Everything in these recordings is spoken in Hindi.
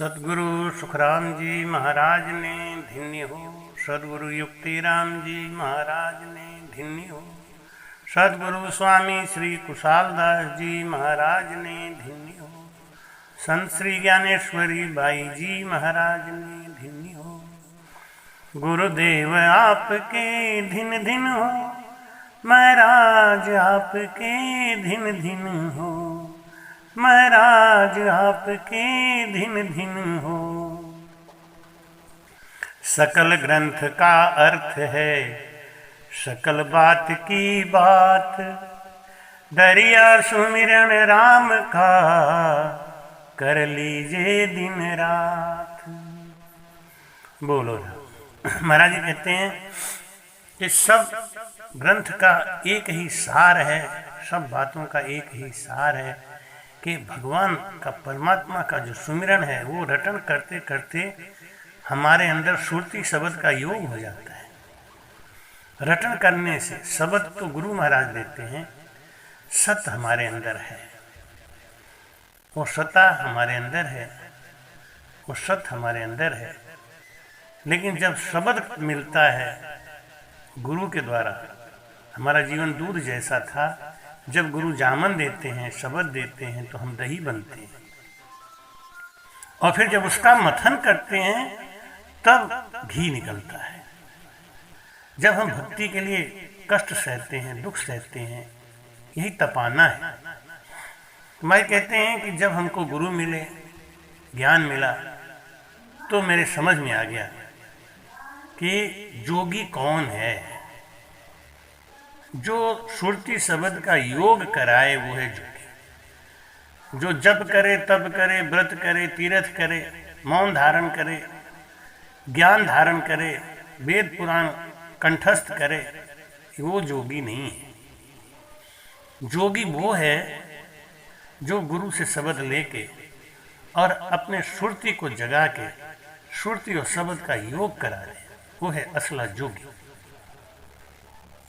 सदगुरु सुखराम जी महाराज ने धन्य हो। सदगुरु युक्तिराम जी महाराज ने धन्य हो। सदगुरु स्वामी श्री कुशालदास जी महाराज ने धन्य हो। संत श्री ज्ञानेश्वरी बाई जी महाराज ने धन्य हो। गुरुदेव आपके धिन धिन हो, महाराज आपके धिन धिन हो, महाराज आपके धिन धिन हो। सकल ग्रंथ का अर्थ है सकल बात की बात, दरिया सुमिरन राम का कर लीजिए दिन रात। बोलो महाराज जी कहते हैं कि सब ग्रंथ का एक ही सार है, सब बातों का एक ही सार है कि भगवान का परमात्मा का जो सुमिरन है वो रटन करते करते हमारे अंदर सुरती शब्द का योग हो जाता है। रटन करने से शब्द तो गुरु महाराज देते हैं, सत हमारे अंदर है, वो सता हमारे अंदर है, वो सत हमारे अंदर है। लेकिन जब शब्द मिलता है गुरु के द्वारा, हमारा जीवन दूध जैसा था, जब गुरु जामन देते हैं, शब्द देते हैं तो हम दही बनते हैं। और फिर जब उसका मथन करते हैं तब घी निकलता है। जब हम भक्ति के लिए कष्ट सहते हैं, दुख सहते हैं, यही तपाना है। मैं कहते हैं कि जब हमको गुरु मिले, ज्ञान मिला, तो मेरे समझ में आ गया कि जोगी कौन है। जो सुरती शब्द का योग कराए वो है जोगी। जो जप करे, तप करे, व्रत करे, तीर्थ करे, मौन धारण करे, ज्ञान धारण करे, वेद पुराण कंठस्थ करे, वो जोगी नहीं है। जोगी वो है जो गुरु से शब्द लेके और अपने सुरती को जगा के सुरती और शब्द का योग करा रहे, वो है असला जोगी।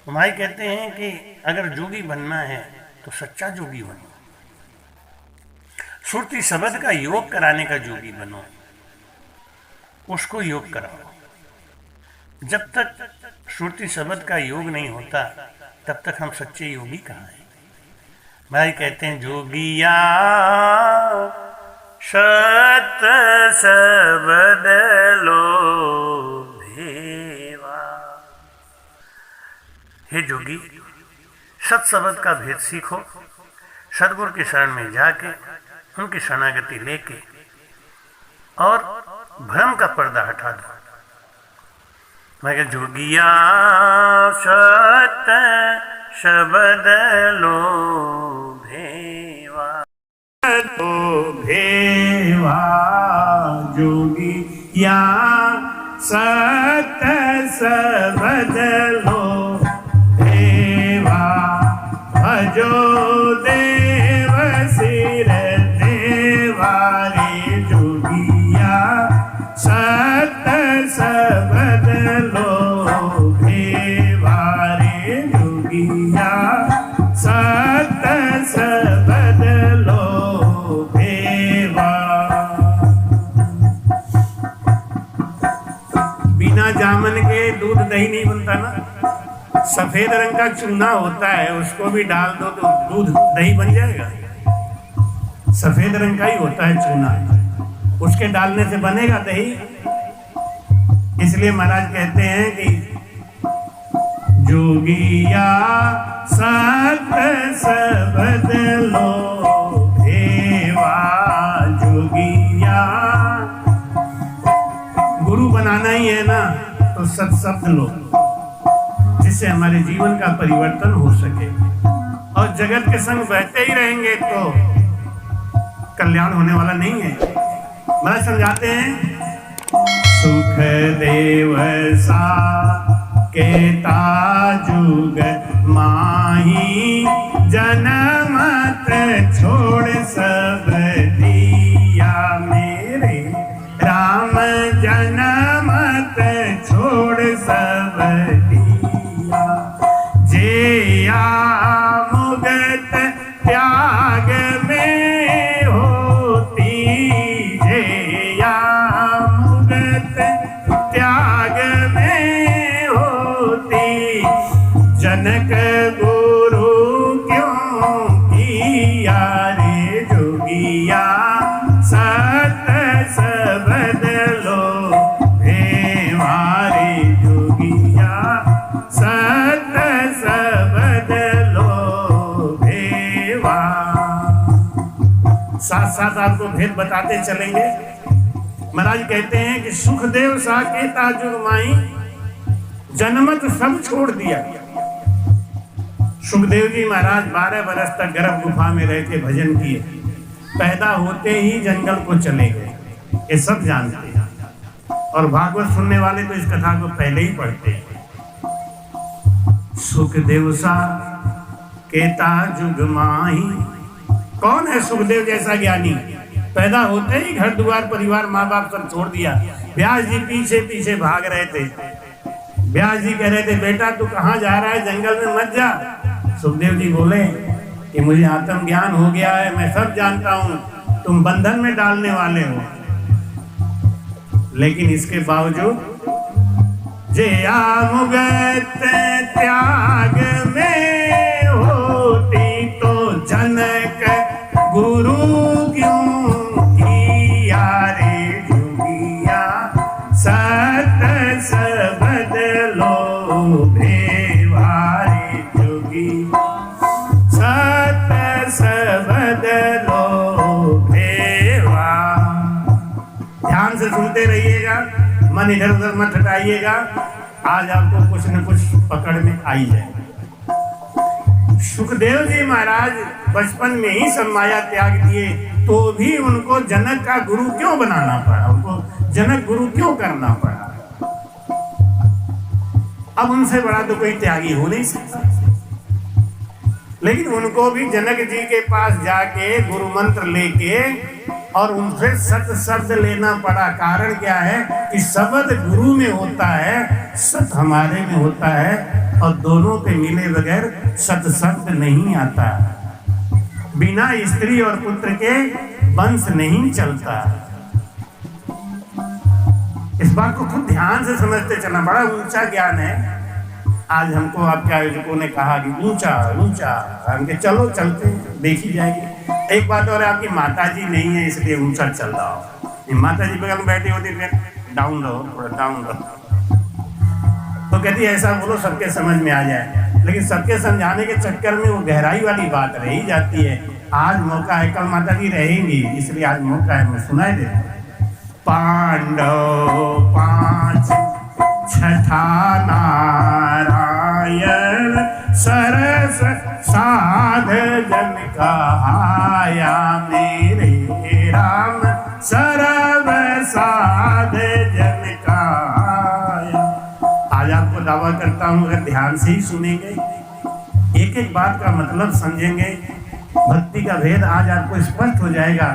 हमारे कहते हैं कि अगर जोगी बनना है तो सच्चा जोगी बनो, सुरती शब्द का योग कराने का जोगी बनो, उसको योग कराओ। जब तक सुरती शब्द का योग नहीं होता तब तक हम सच्चे योगी कहाँ हैं। भाई कहते हैं जोगिया सत शब्द लो भेवा। हे जोगी, सत शब्द का भेद सीखो, सदगुरु के शरण में जाके उनकी शरणागति लेके और भ्रम का पर्दा हटा दो। मैं कह जोगिया सत शब्द लो भेवा, तो भेवा जोगिया सत शब्द लो भेवा, भजो देव सिर देवारे। जोगिया सत शब्द लो भेवारे, जोगिया सत शब्द लो भेवा। बिना जामन के दूध दही नहीं बनता ना। सफेद रंग का चूना होता है, उसको भी डाल दो तो दूध दही बन जाएगा। सफेद रंग का ही होता है चूना, उसके डालने से बनेगा दही। इसलिए महाराज कहते हैं कि जोगिया सत शब्द लो भेवा, जोगिया। गुरु बनाना ही है ना तो सत शब्द लो, जिससे हमारे जीवन का परिवर्तन हो सके। और जगत के संग बहते ही रहेंगे तो कल्याण होने वाला नहीं है। महाराज समझाते हैं सुख देव सा केता जुग माही, जनमत छोड़ सब दिया मेरे राम, जनमत छोड़ सब दिया। जे मुगत त्याग में होती, जे जनक गुरु क्यों किया रे जोगिया, सत सबद लो भेवारे जोगिया, सत सबद लो भेवा। साथ साथ आपको भेद बताते चलेंगे। महाराज कहते हैं कि सुखदेव साकेता जुगमाई जनमत सब छोड़ दिया। सुखदेव जी महाराज 12 वर्ष तक गर्भ गुफा में रह के भजन किए, पैदा होते ही जंगल को चले गए, ये सब जानते हैं। और भागवत सुनने वाले तो इस कथा को पहले ही पढ़ते हैं। सुखदेव सा केता जुगमाही, कौन है सुखदेव जैसा ज्ञानी? पैदा होते ही घर द्वार परिवार माँ बाप सब छोड़ दिया। व्यास जी पीछे पीछे भाग रहे थे। व्यास जी कह रहे थे बेटा तू कहाँ जा रहा है, जंगल में मत जा। सुखदेव जी बोले कि मुझे आत्म ज्ञान हो गया है, मैं सब जानता हूँ, तुम बंधन में डालने वाले हो। लेकिन इसके बावजूद जया मुगत त्याग में होती तो जनक गुरु क्यों किया रे जोगिया, सत सबद लो भेवारे जोगी, सत सबद लो भेवा। ध्यान से सुनते रहिएगा, मन इधर उधर मत हटाइएगा, आज आपको कुछ न कुछ पकड़ में आई है। सुखदेव जी महाराज बचपन में ही सब माया त्याग दिए, तो भी उनको जनक का गुरु क्यों बनाना पड़ा, उनको जनक गुरु क्यों करना पड़ा? अब उनसे बड़ा तो कोई त्यागी हो नहीं सकता। लेकिन उनको भी जनक जी के पास जाके गुरु मंत्र लेके और उनसे सत शब्द लेना पड़ा। कारण क्या है कि शब्द गुरु में होता है, सत हमारे में होता है, और दोनों के मिले बगैर सत शब्द नहीं आता। बिना स्त्री और पुत्र के वंश नहीं चलता। इस बात को खूब ध्यान से समझते चलना, बड़ा ऊंचा ज्ञान है। आज हमको आपके आयोजकों ने कहा कि ऊंचा ऊंचा, हम के चलो चलते देखी जाएगी। एक बात और, आपकी माता जी नहीं है इसलिए ऊंचा चल रहा हो। माता जी बगल में बैठी होती फिर डाउन रहो, थोड़ा डाउन रहो। तो कहती ऐसा बोलो सबके समझ में आ जाए, लेकिन सबके समझाने के चक्कर में वो गहराई वाली बात रह ही जाती है। आज मौका है, कल माता जी रहेंगी, इसलिए आज मौका है, मैं सुनाई दे। पांडव 5 छठा नारायण, सरस साध जन कहाया, मेरे राम सरव साध जन कहाया। आज आपको दावा करता हूं, अगर ध्यान से ही सुनेंगे, एक एक बात का मतलब समझेंगे, भक्ति का भेद आज आपको स्पष्ट हो जाएगा,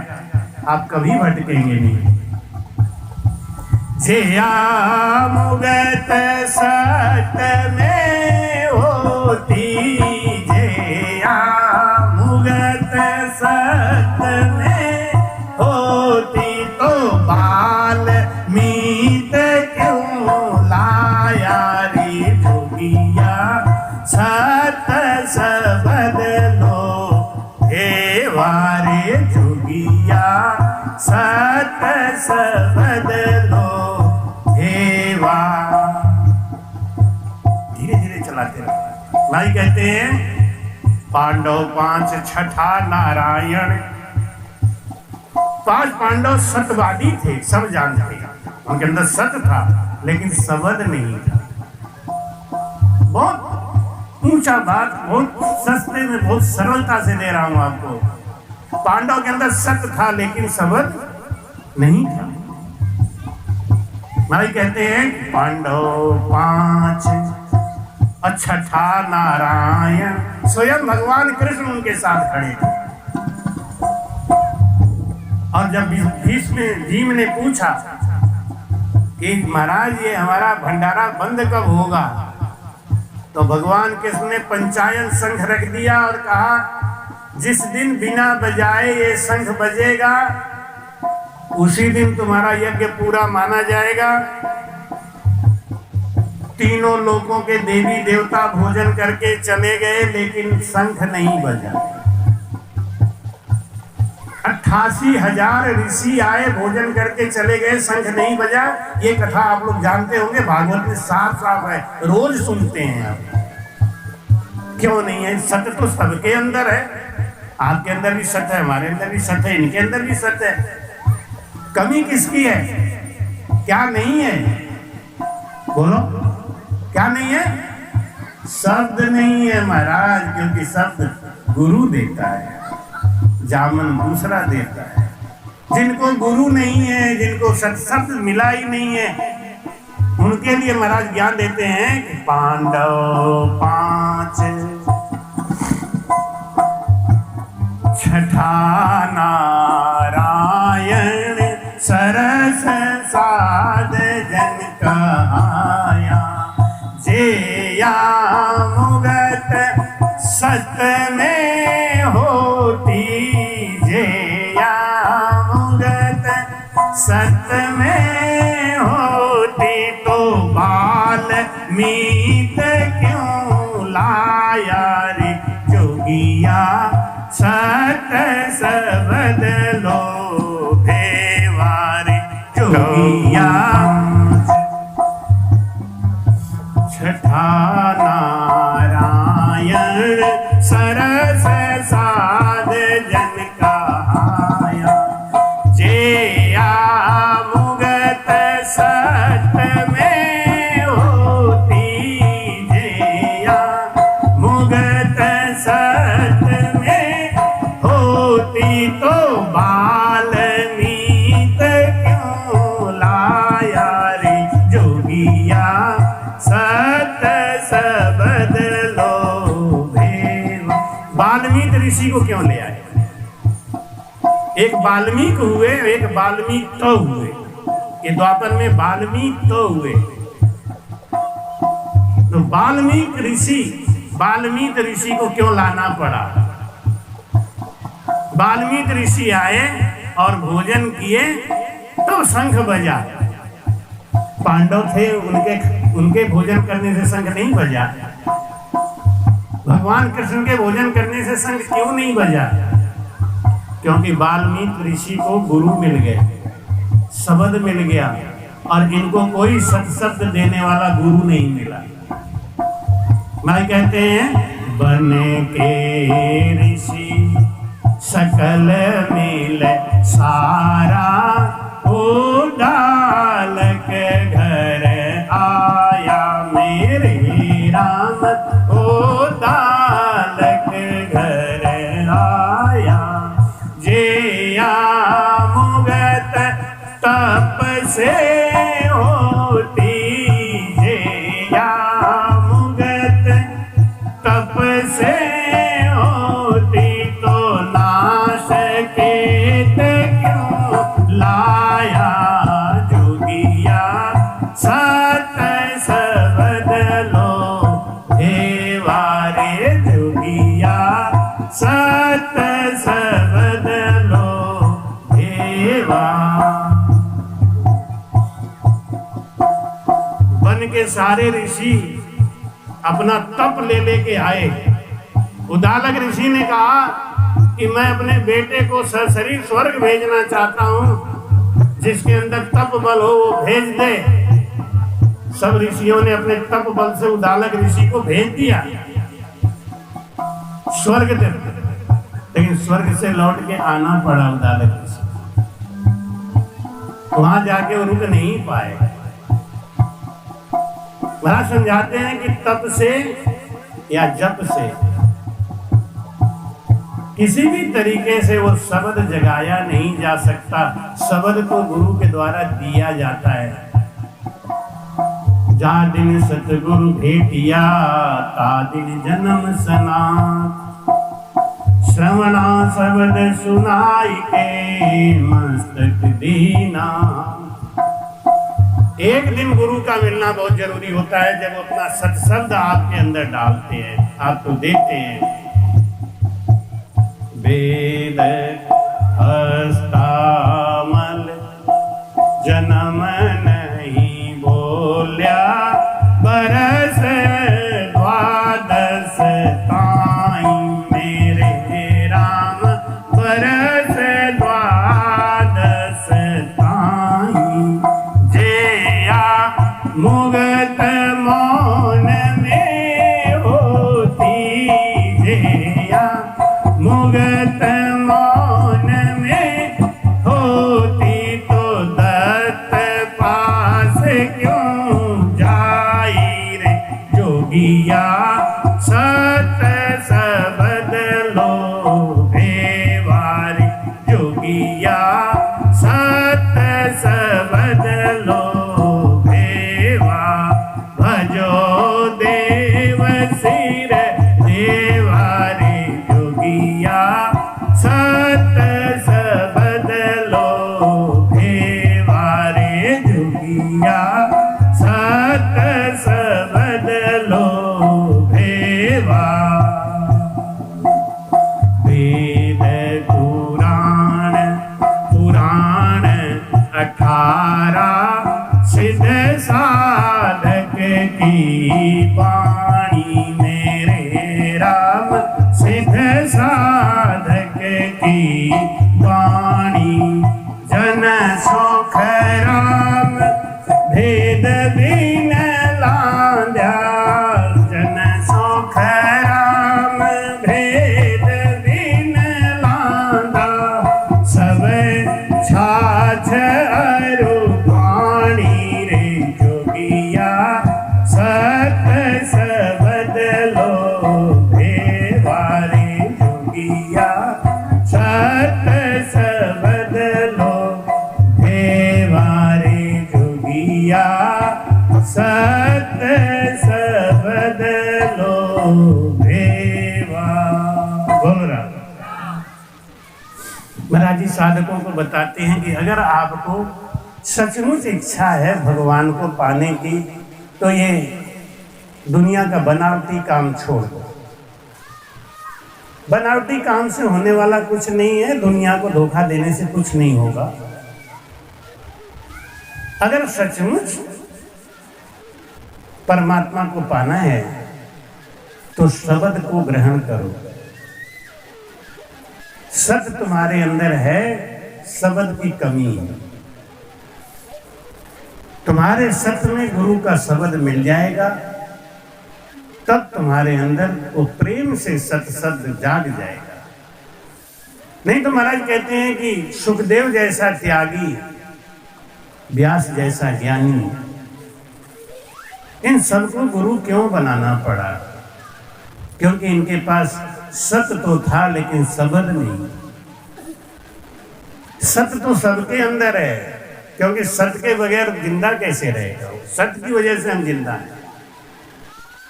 आप कभी भटकेंगे नहीं। जया मुगत सत में होती, जया मुगत सत में होती, तो बाल मीत क्यों लाया रे जोगिया, सत सबद लो हे वारे जोगिया, सत सबद लो हे वा। धीरे धीरे चलाते रहो। भाई कहते हैं पांडव 5 छठा नारायण। 5 पांडव सत्यवादी थे, सब जानते हैं, उनके अंदर सत्य था लेकिन शब्द नहीं था। बहुत ऊंचा बात, बहुत सस्ते में, बहुत सरलता से दे रहा हूं आपको। पांडव के अंदर सत्य था लेकिन शब्द नहीं था। भाई कहते हैं पांडव 5 और छठा नारायण, स्वयं भगवान कृष्ण उनके साथ खड़े थे। और जब भीष्म जी ने पूछा कि महाराज ये हमारा भंडारा बंद कब होगा, तो भगवान कृष्ण ने पंचायन शंख रख दिया और कहा जिस दिन बिना बजाए ये शंख बजेगा उसी दिन तुम्हारा यज्ञ पूरा माना जाएगा। तीनों लोकों के देवी देवता भोजन करके चले गए, लेकिन शंख नहीं बजा। 88,000 ऋषि आए, भोजन करके चले गए, शंख नहीं बजा। ये कथा आप लोग जानते होंगे, भागवत में साफ साफ है, रोज सुनते हैं आप। क्यों नहीं है? सत्य तो सबके अंदर है। आपके अंदर भी सत्य है, हमारे अंदर भी सत्य है, इनके अंदर भी सत्य है। कमी किसकी है? क्या नहीं है? बोलो, क्या नहीं है? शब्द नहीं है महाराज, क्योंकि शब्द गुरु देता है, जामन दूसरा देता है। जिनको गुरु नहीं है, जिनको सत्शब्द मिला ही नहीं है, उनके लिए महाराज ज्ञान देते हैं कि पांडव 5, छठा नारायण सरस साध जन कहाया, जेया मुगत सत में होती, जेया मुगत सत में होती, तो बाल्मीत क्यों लाया रे जोगिया, सत सबद लो भेवारे जोगिया। छठा नारायण सरस साध जन कहाया, जेया मुगत सत में होती, जेया मुगत सत में होती, तो बाल्मीत क्यों लाया रे जोगिया, सत सबद लो भेवा। वाल्मीकि ऋषि को क्यों ले आए? एक वाल्मीकि हुए, एक वाल्मीकि तो हुए। ये द्वापर में वाल्मीकि तो हुए। तो वाल्मीकि ऋषि को क्यों लाना पड़ा? वाल्मीकि ऋषि आए और भोजन किए, तो शंख बजा। पांडव थे, उनके भोजन करने से शंख नहीं बजा। भगवान कृष्ण के भोजन करने से शंख क्यों नहीं बजा? क्योंकि वाल्मीकि ऋषि को गुरु मिल गए, शब्द मिल गया, और इनको कोई सत्शब्द देने वाला गुरु नहीं मिला। भाई कहते हैं, बन के ऋषि सकल मिल सारा, ओ डालक घर आया मेरे राम, ओ डालक घर आया, जेया मुगत तप से होती, जेया मुगत तप से होती, तो नाश केत क्यों लाया जोगिया, सत सबद लो भेवारे जोगिया, सत सबद लो भेवा। बन के सारे ऋषि अपना तप ले लेके आए। उदालक ऋषि ने कहा कि मैं अपने बेटे को सशरीर स्वर्ग भेजना चाहता हूं, जिसके अंदर तप बल हो वो भेज दे। सब ऋषियों ने अपने तप बल से उदालक ऋषि को भेज दिया स्वर्ग दे, लेकिन स्वर्ग से लौट के आना पड़ा उदालक ऋषि। वहां जाके वो रुक नहीं पाए। महाराज समझाते हैं कि तप से या जप से किसी भी तरीके से वो शब्द जगाया नहीं जा सकता। शब्द तो गुरु के द्वारा दिया जाता है। जा दिन सतगुरु भेटिया, ता दिन जन्म सनात, श्रवणा शब्द सुनाई के मस्तक दीना। एक दिन गुरु का मिलना बहुत जरूरी होता है, जब वो अपना सत्शब्द आपके अंदर डालते हैं, आपको देते हैं। वेद हस्तामल जन्म नहीं बोल्या, बर सत सबद लोभे वारे जोगिया, सत सबद लोभे वा, भजो देव सिर देवारे जोगिया, सत सबद लोभे वारे जोगिया, सत सबद लोभे वा। वेद पुराण पुराण 18 सिद्ध साधक की वाणी मेरे राम, सिद्ध साधक की वाणी, जन सुख राम भेद बिन लांध्या, जन सुख राम भेद बिन लांधा, सब छाछ अरु वाणी रे जोगिया, सत सबद लोभे वारे जोगिया, सत सबद लोभे वारे जोगिया, सत सबद लोभे वा। बोल रहा महाराज जी साधकों को बताते हैं कि अगर आपको सचमुच इच्छा है भगवान को पाने की, तो ये दुनिया का बनावटी काम छोड़ दो। बनावटी काम से होने वाला कुछ नहीं है, दुनिया को धोखा देने से कुछ नहीं होगा। अगर सचमुच परमात्मा को पाना है तो शब्द को ग्रहण करो। सत तुम्हारे अंदर है, शब्द की कमी है। तुम्हारे सत में गुरु का शब्द मिल जाएगा, तब तुम्हारे अंदर वो प्रेम से सत शब्द जाग जाएगा। नहीं तो महाराज कहते हैं कि सुखदेव जैसा त्यागी, व्यास जैसा ज्ञानी, इन सबको गुरु क्यों बनाना पड़ा? क्योंकि इनके पास सत तो था लेकिन शब्द नहीं। सत तो सबके अंदर है, क्योंकि सत के बगैर जिंदा कैसे रहेगा? सत की वजह से हम जिंदा हैं।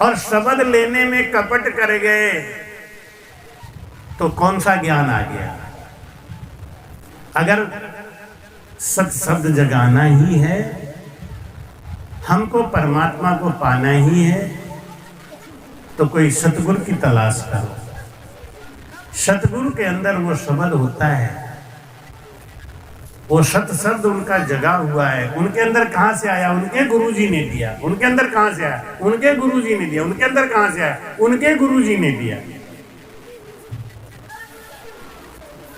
और शब्द लेने में कपट कर गए तो कौन सा ज्ञान आ गया? अगर सत शब्द जगाना ही है, हमको परमात्मा को पाना ही है, तो कोई सतगुरु की तलाश करो। सतगुरु के अंदर वो शब्द होता है, वो सत शब्द उनका जगा हुआ है। उनके अंदर कहां से आया? उनके गुरुजी ने दिया। उनके अंदर कहां से आया? उनके गुरुजी ने दिया। उनके अंदर कहां से आया? उनके गुरुजी ने दिया।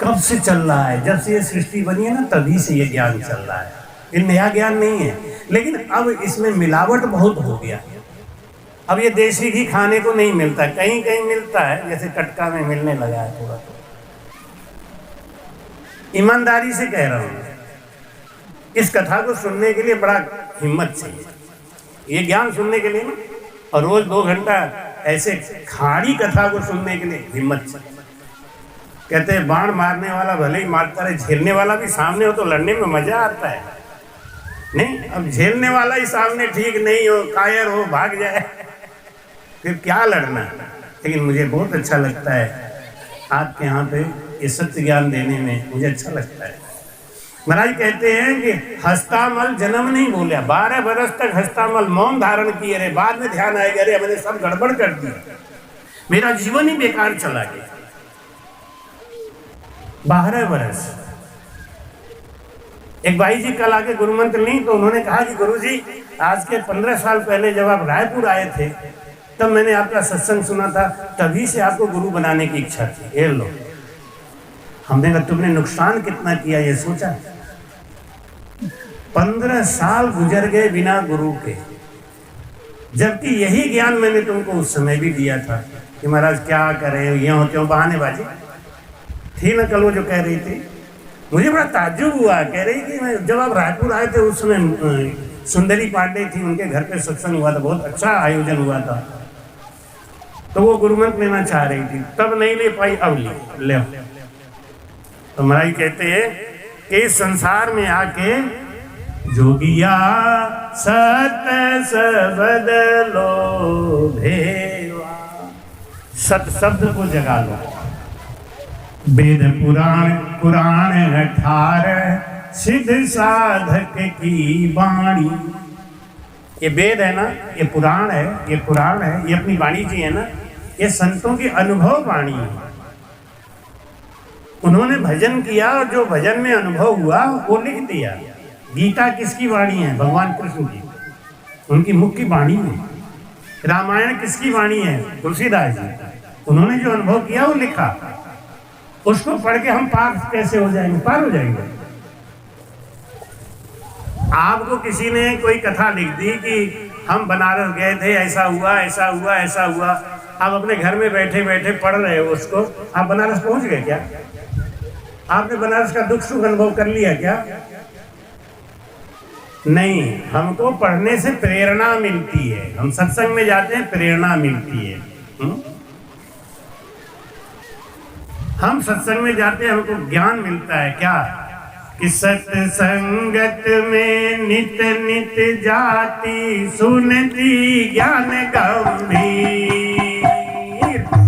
कब से चल रहा है? जब से ये सृष्टि बनी है ना, तभी से ये ज्ञान चल रहा है। ये नया ज्ञान नहीं है, लेकिन अब इसमें मिलावट बहुत हो गया। अब ये देसी घी खाने को नहीं मिलता, कहीं कहीं मिलता है, जैसे कटका में मिलने लगा है थोड़ा। ईमानदारी से कह रहा हूं, इस कथा को सुनने के लिए बड़ा हिम्मत चाहिए। ये ज्ञान सुनने के लिए ना, और रोज 2 घंटा ऐसे खाड़ी कथा को सुनने के लिए हिम्मत चाहिए। कहते हैं बाण मारने वाला भले ही मारता रहे, झेलने वाला भी सामने हो तो लड़ने में मजा आता है। नहीं, अब झेलने वाला ही सामने ठीक नहीं हो, कायर हो, भाग जाए, फिर क्या लड़ना। लेकिन मुझे बहुत अच्छा लगता है आपके यहाँ पे ये सत्य ज्ञान देने में, मुझे अच्छा लगता है। महाराज कहते हैं कि हस्तामल जन्म नहीं बोला, 12 बरस तक हस्तामल मौन धारण किए रहे। बाद में ध्यान आएगा, अरे मैंने सब गड़बड़ कर दिया, मेरा जीवन ही बेकार चला गया। 12 बरस। एक भाई जी कल आके गुरु मंत्र ली, तो उन्होंने कहा कि गुरु जी, आज के 15 साल पहले जब आप रायपुर आए थे, तब मैंने आपका सत्संग सुना था, तभी से आपको गुरु बनाने की इच्छा थी। ये लो। हमने कहा तुमने नुकसान कितना किया ये सोचा? 15 साल गुजर गए बिना गुरु के, जबकि यही ज्ञान मैंने तुमको उस समय भी दिया था कि महाराज क्या करें, ये होते हो बहानेबाजी थी ना। कल वो जो कह रही थी, मुझे बड़ा ताज्जुब हुआ। कह रही कि मैं जब आप रायपुर आए थे उस समय सुंदरी पांडे थी, उनके घर पे सत्संग हुआ था, बहुत अच्छा आयोजन हुआ था। तो वो गुरुमंत्र लेना चाह रही थी, तब नहीं ले पाई, अब ले। तो महाराज कहते हैं कि इस संसार में आके जोगिया सत सबद लो भेवा, सत शब्द को जगा लो। वेद पुराण पुराण 18 सिद्ध साधक की वाणी। ये वेद है ना, ये पुराण है, ये पुराण है, ये अपनी वाणी जी है ना, ये संतों की अनुभव वाणी है। उन्होंने भजन किया और जो भजन में अनुभव हुआ वो लिख दिया। गीता किसकी वाणी है? भगवान कृष्ण की, उनकी मुख्य वाणी है। रामायण किसकी वाणी है? तुलसीदास जी, उन्होंने जो अनुभव किया वो लिखा। उसको पढ़ के हम पार कैसे हो जाएंगे? पार हो जाएंगे। आपको किसी ने कोई कथा लिख दी कि हम बनारस गए थे, ऐसा हुआ ऐसा हुआ ऐसा हुआ, आप अपने घर में बैठे बैठे पढ़ रहे हो उसको, आप बनारस पहुंच गए क्या? आपने बनारस का दुख सुख अनुभव कर लिया क्या? नहीं, हमको पढ़ने से प्रेरणा मिलती है। हम सत्संग में जाते हैं, प्रेरणा मिलती है। हम सत्संग में जाते हैं, हमको ज्ञान मिलता है। क्या कि सत्संगत में नित नित जाति सुनती ज्ञान गंभीर।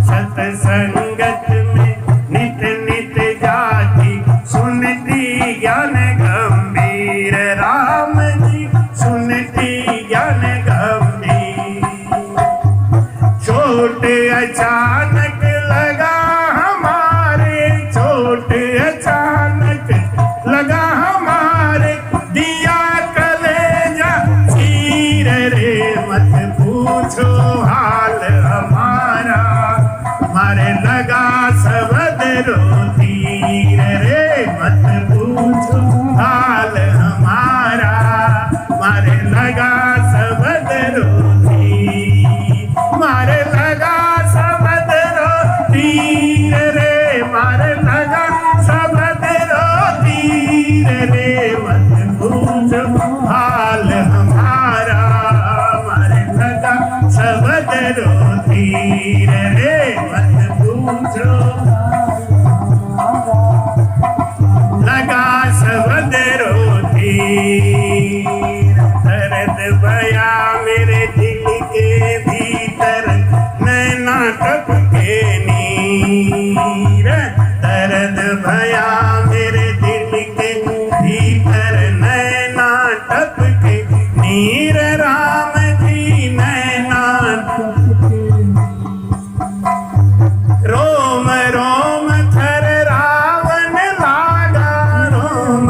सत्संगत में नित नित जाति सुनती ज्ञान गंभीर। राम जी सुनती ज्ञान गंभीर। चोट अचानक लगा हमारे, चोट अचानक लगा हमारे, दिया कलेजा चीर रे, मत पूछो हाल हमारा, मारे लगा सबद रोतीर रे, मत पूछो हाल हमारा, मारे लगा सबद रोती, मारे लगा सबद रोतीर रे, मारे लगा सबद रोतीर रे, मत पूछो हाल हमारा, मारे लगा सबद रोतीर रे, मत पूछो लगा सबद रोतीर। दर्द भया मेरे दिल के भीतर, नैना टपके नीर। दर्द भया मेरे दिल के भीतर, नैना टपके नीर। राम जी नैना रोम रोम थर रावण लागा, रोम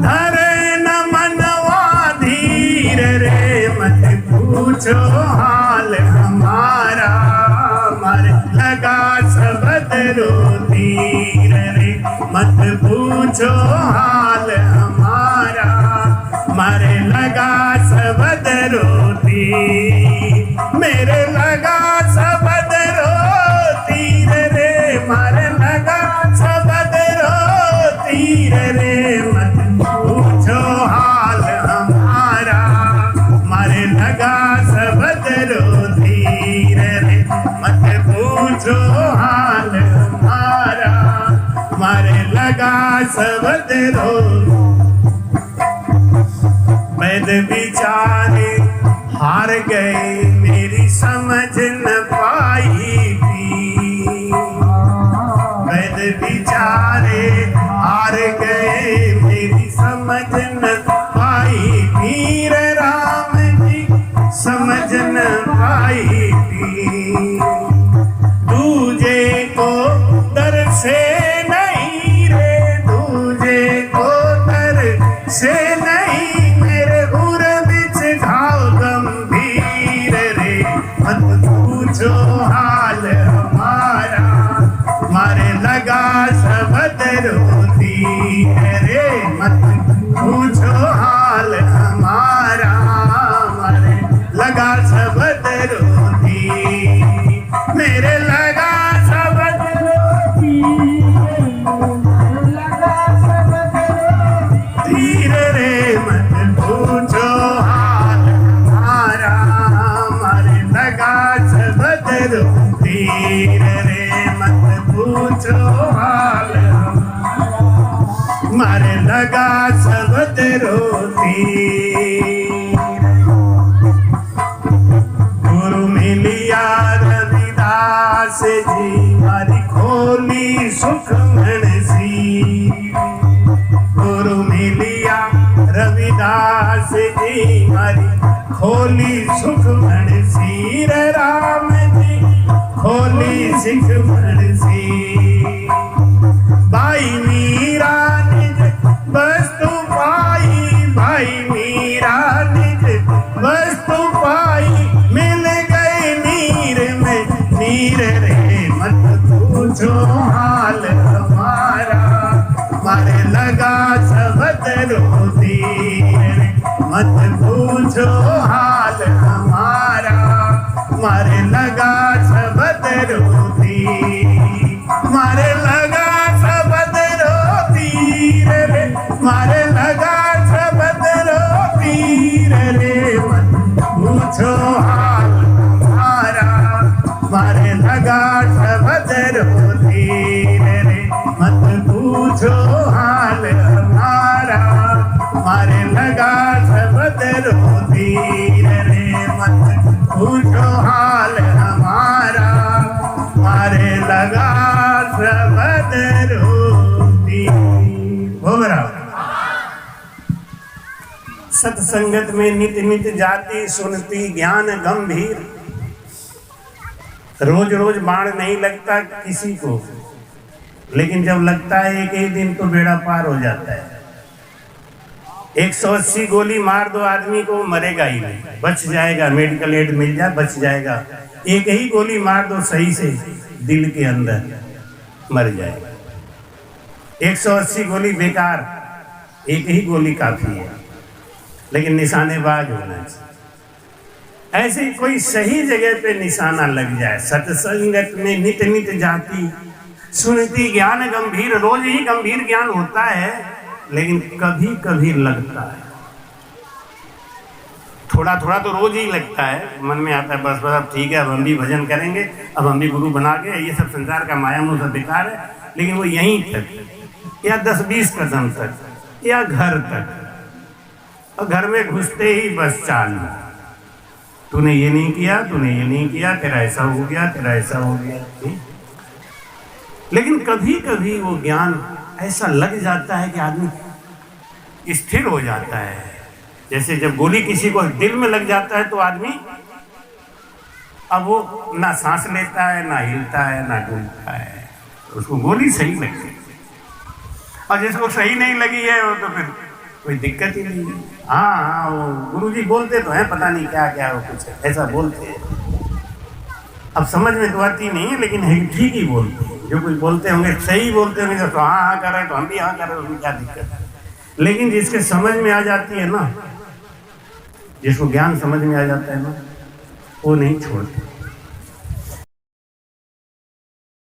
धर न मनवा धीर रे, मत पूछो हाल हमारा, मारे लगा सबद रोतीर रे, मत पूछो हाल हमारा, मारे लगा सबद रोती, मेरे लगा सबद रोतीर रे, मारे लगा सबद रोतीर रे, मत पूछो हाल हमारा, मारे लगा सबद रोतीर रे, मत पूछो हाल हमारा, मारे लगा सबद रो। वैद विचारे हार गए, मेरी समझ न पाई थी। वैद विचारे हार गए, मेरी समझ न पाई थी। राम जी समझ न पाई थी। दूजे को दर से नहीं रे, दूजे को दर से नहीं, मेरे उर बिच घाव गंभीर रे, मत पूछो रविदास जी मारी खोली सुख मनसी। गुरु मिलिया रविदास जी मारी खोली सुख मनसी। रे राम जी खोली सिख मनसी। भाई मीरा निज वस्तु पाई, भाई मीरा निज वस्तु पाई। मिल गए नीर में नीर रे, मत पूछो हाल हमारा। मारे लगा शब्द रोती रे, मत पूछो हाल हमारा। मारे लगा शब्द रोती, मारे लगा शब्द रोती रे, मारे लगा शब्द रोती रे। मत पूछो हाल हमारा। मारे लगा शब्द रोती रे, मत पूछो हाल हमारा। मारे लगा शब्द रोती रे, मत पूछो हाल हमारा। मारे लगा शब्द रोती। बोल रहा सत्संगत में नित नित जाती, सुनती ज्ञान गंभीर। रोज रोज बाण नहीं लगता किसी को, लेकिन जब लगता है एक ही दिन तो बेड़ा पार हो जाता है। 180 गोली मार दो आदमी को, मरेगा ही नहीं, बच जाएगा, मेडिकल एड मिल जाए बच जाएगा। एक ही गोली मार दो सही से दिल के अंदर, मर जाएगा। 180 गोली बेकार, एक ही गोली काफी है, लेकिन निशानेबाज होना चाहिए। ऐसे कोई सही जगह पे निशाना लग जाए। सत्संगत में नित नित जाती, सुनती ज्ञान गंभीर। रोज ही गंभीर ज्ञान होता है, लेकिन कभी कभी लगता है। थोड़ा थोड़ा तो रोज ही लगता है, मन में आता है बस बस अब ठीक है, अब हम भी भजन करेंगे, अब हम भी गुरु बना के, ये सब संसार का माया मोह सब बेकार है। लेकिन वो यहीं तक, या 10-20 कदम तक, या घर तक। और घर में घुसते ही बस चाल, तूने ये नहीं किया, तूने ये नहीं किया, तेरा ऐसा हो गया, तेरा ऐसा हो गया। लेकिन कभी कभी वो ज्ञान ऐसा लग जाता है कि आदमी स्थिर हो जाता है। जैसे जब गोली किसी को दिल में लग जाता है तो आदमी अब वो ना सांस लेता है, ना हिलता है, ना डूबता है। उसको गोली सही लगी। और जिसको सही नहीं लगी है वो तो फिर कोई दिक्कत ही नहीं है। हाँ, वो गुरुजी बोलते तो हैं, पता नहीं क्या क्या वो कुछ ऐसा बोलते हैं। अब समझ में तो आती नहीं है, लेकिन है ठीक ही बोलते हैं। जो कुछ बोलते होंगे सही बोलते होंगे, तो हाँ हाँ कर रहे तो हम भी हाँ कर रहे, उसमें क्या दिक्कत है। लेकिन जिसके समझ में आ जाती है ना, जिसको ज्ञान समझ में आ जाता है ना, वो नहीं छोड़ते।